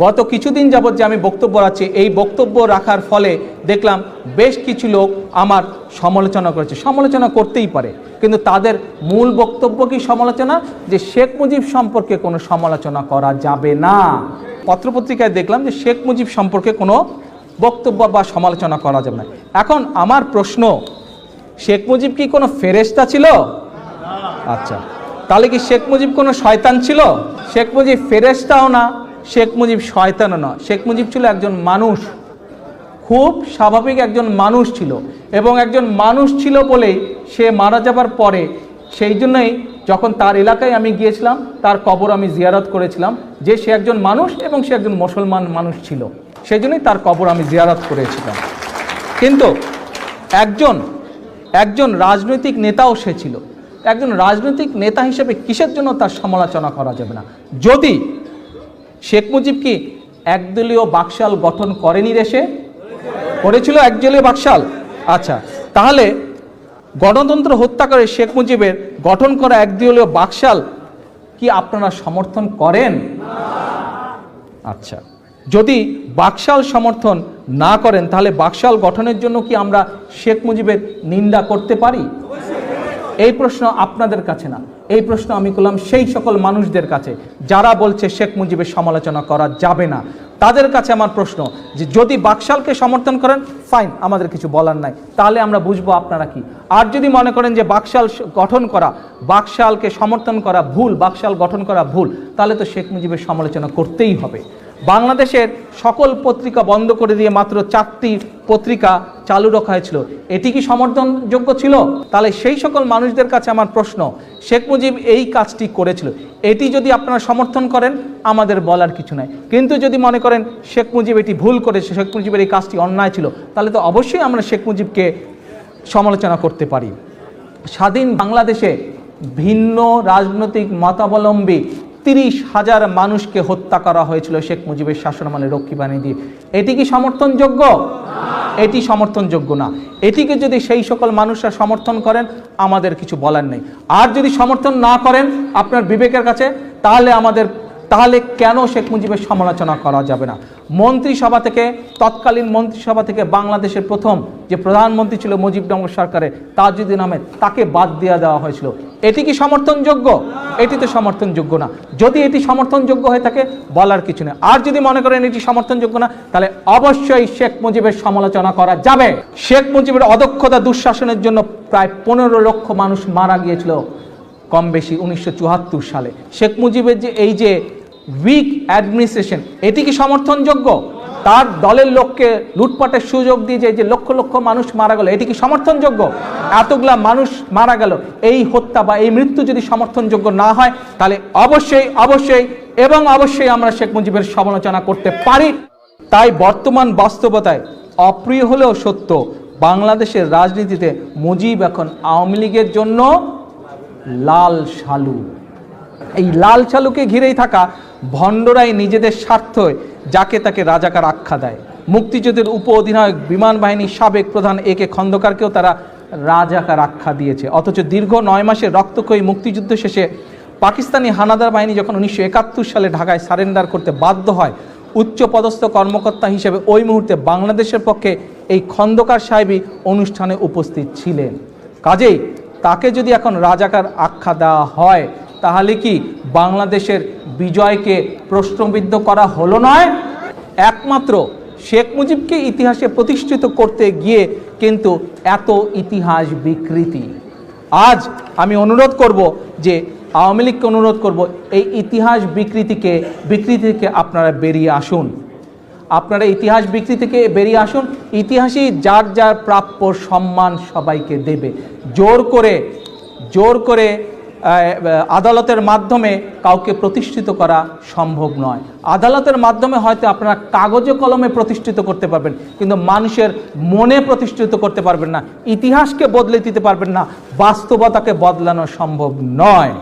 গত কিছুদিন যাবৎ যে আমি বক্তব্য রাখছি, এই বক্তব্য রাখার ফলে দেখলাম বেশ কিছু লোক আমার সমালোচনা করেছে। সমালোচনা করতেই পারে, কিন্তু তাদের মূল বক্তব্য কি সমালোচনা, যে শেখ মুজিব সম্পর্কে কোনো সমালোচনা করা যাবে না। পত্রপত্রিকায় দেখলাম যে শেখ মুজিব সম্পর্কে কোনো বক্তব্য বা সমালোচনা করা যাবে না। এখন আমার প্রশ্ন, শেখ মুজিব কি কোনো ফেরেশতা ছিল? আচ্ছা, তাহলে কি শেখ মুজিব কোনো শয়তান ছিল? শেখ মুজিব ফেরেশতাও না, শেখ মুজিব শয়তানও না। শেখ মুজিব ছিল একজন মানুষ, খুব স্বাভাবিক একজন মানুষ ছিল, এবং একজন মানুষ ছিল বলেই সে মারা যাবার পরে, সেই জন্যই যখন তার এলাকায় আমি গিয়েছিলাম, তার কবর আমি জিয়ারত করেছিলাম, যে সে একজন মানুষ এবং সে একজন মুসলমান মানুষ ছিল, সেই জন্যই তার কবর আমি জিয়ারত করেছিলাম। কিন্তু একজন রাজনৈতিক নেতাও সে ছিল। একজন রাজনৈতিক নেতা হিসেবে কিসের জন্য তার সমালোচনা করা যাবে না? যদি শেখ মুজিব কি একদলীয় বাকশাল গঠন করেনি দেশে? করেছিল একদলীয় বাকশাল। আচ্ছা, তাহলে গণতন্ত্র হত্যা করে শেখ মুজিবের গঠন করা একদলীয় বাকশাল কি আপনারা সমর্থন করেন? আচ্ছা, যদি বাকশাল সমর্থন না করেন, তাহলে বাকশাল গঠনের জন্য কি আমরা শেখ মুজিবের নিন্দা করতে পারি? এই প্রশ্ন আপনাদের কাছে না, এই প্রশ্ন আমি করলাম সেই সকল মানুষদের কাছে যারা বলছে শেখ মুজিবের সমালোচনা করা যাবে না। তাদের কাছে আমার প্রশ্ন, যে যদি বাকশালকে সমর্থন করেন ফাইন, আমাদের কিছু বলার নাই, তাহলে আমরা বুঝবো আপনারা কি। আর যদি মনে করেন যে বাকশাল গঠন করা, বাকশালকে সমর্থন করা ভুল, বাকশাল গঠন করা ভুল, তাহলে তো শেখ মুজিবের সমালোচনা করতেই হবে। বাংলাদেশের সকল পত্রিকা বন্ধ করে দিয়ে মাত্র 4টি পত্রিকা চালু রাখা হয়েছিল, এটি কি সমর্থনযোগ্য ছিল? তাহলে সেই সকল মানুষদের কাছে আমার প্রশ্ন, শেখ মুজিব এই কাজটি করেছিল, এটি যদি আপনারা সমর্থন করেন আমাদের বলার কিছু নাই। কিন্তু যদি মনে করেন শেখ মুজিব এটি ভুল করেছে, শেখ মুজিবের এই কাজটি অন্যায় ছিল, তাহলে তো অবশ্যই আমরা শেখ মুজিবকে সমালোচনা করতে পারি। স্বাধীন বাংলাদেশে ভিন্ন রাজনৈতিক মতাবলম্বী 30,000 মানুষকে হত্যা করা হয়েছিল শেখ মুজিবের শাসনামলে রক্ষী বাহিনী দিয়ে। এটি কি সমর্থনযোগ্য? এটি সমর্থনযোগ্য না। এটিকে যদি সেই সকল মানুষরা সমর্থন করেন আমাদের কিছু বলার নেই। আর যদি সমর্থন না করেন আপনার বিবেকের কাছে, তাহলে কেন শেখ মুজিবের সমালোচনা করা যাবে না? মন্ত্রিসভা থেকে, তৎকালীন মন্ত্রিসভা থেকে বাংলাদেশের প্রথম যে প্রধানমন্ত্রী ছিল মুজিবনগর সরকারে, তাজউদ্দিন আহমেদ, তাকে বাদ দিয়ে দেওয়া হয়েছিল। এটি কি সমর্থনযোগ্য? এটি তো সমর্থনযোগ্য না। যদি এটি সমর্থনযোগ্য হয়ে থাকে বলার কিছু নেই। আর যদি মনে করেন এটি সমর্থনযোগ্য না, তাহলে অবশ্যই শেখ মুজিবের সমালোচনা করা যাবে। শেখ মুজিবের অদক্ষতা দুঃশাসনের জন্য প্রায় 15 লক্ষ মানুষ মারা গিয়েছিল কম বেশি 1974 সালে। শেখ মুজিবের যে এই যে উইক অ্যাডমিনিস্ট্রেশন, এটি কি সমর্থনযোগ্য? তার দলের লোককে লুটপাটের সুযোগ দিয়ে যে লক্ষ লক্ষ মানুষ মারা গেল, এটি কি সমর্থনযোগ্য? এতগুলা মানুষ মারা গেল, এই হত্যা বা এই মৃত্যু যদি সমর্থনযোগ্য না হয়, তাহলে অবশ্যই আমরা শেখ মুজিবের সমালোচনা করতে পারি। তাই বর্তমান বাস্তবতায় অপ্রিয় হলেও সত্য, বাংলাদেশের রাজনীতিতে মুজিব এখন আওয়ামী লীগের জন্য লাল সালু। এই লাল সালুকে ঘিরেই থাকা ভণ্ডরাই নিজেদের স্বার্থে যাকে তাকে রাজাকার আখ্যা দেয়। মুক্তিযুদ্ধের উপ অধিনায়ক বিমান বাহিনীর সাবেক প্রধান একে খন্দকারকেও তারা রাজাকার আখ্যা দিয়েছে। অথচ দীর্ঘ 9 মাসের রক্তক্ষয়ী মুক্তিযুদ্ধ শেষে পাকিস্তানি হানাদার বাহিনী যখন 1971 সালে ঢাকায় সারেন্ডার করতে বাধ্য হয়, উচ্চপদস্থ কর্মকর্তা হিসেবে ওই মুহূর্তে বাংলাদেশের পক্ষে এই খন্দকার সাহেবই অনুষ্ঠানে উপস্থিত ছিলেন। কাজেই তাকে যদি এখন রাজাকার আখ্যা দেওয়া হয়, তাহলে কি বাংলাদেশের বিজয়কে প্রশ্নবিদ্ধ করা হলো নয়? একমাত্র শেখ মুজিবকে ইতিহাসে প্রতিষ্ঠিত করতে গিয়ে কিন্তু এত ইতিহাস বিকৃতি। আজ আমি অনুরোধ করব, যে আওয়ামী লীগকে অনুরোধ করব, এই ইতিহাস বিকৃতি থেকে আপনারা বেরিয়ে আসুন। আপনারা ইতিহাস বিকৃতি থেকে বেরিয়ে আসুন। ইতিহাসই যার যার প্রাপ্য সম্মান সবাইকে দেবে। জোর করে আদালতের মাধ্যমে কাউকে প্রতিষ্ঠিত করা সম্ভব নয়। আদালতের মাধ্যমে হয়তো আপনারা কাগজে কলমে প্রতিষ্ঠিত করতে পারবেন, কিন্তু মানুষের মনে প্রতিষ্ঠিত করতে পারবেন না। ইতিহাসকে বদলে দিতে পারবেন না, বাস্তবতাকে বদলানো সম্ভব নয়।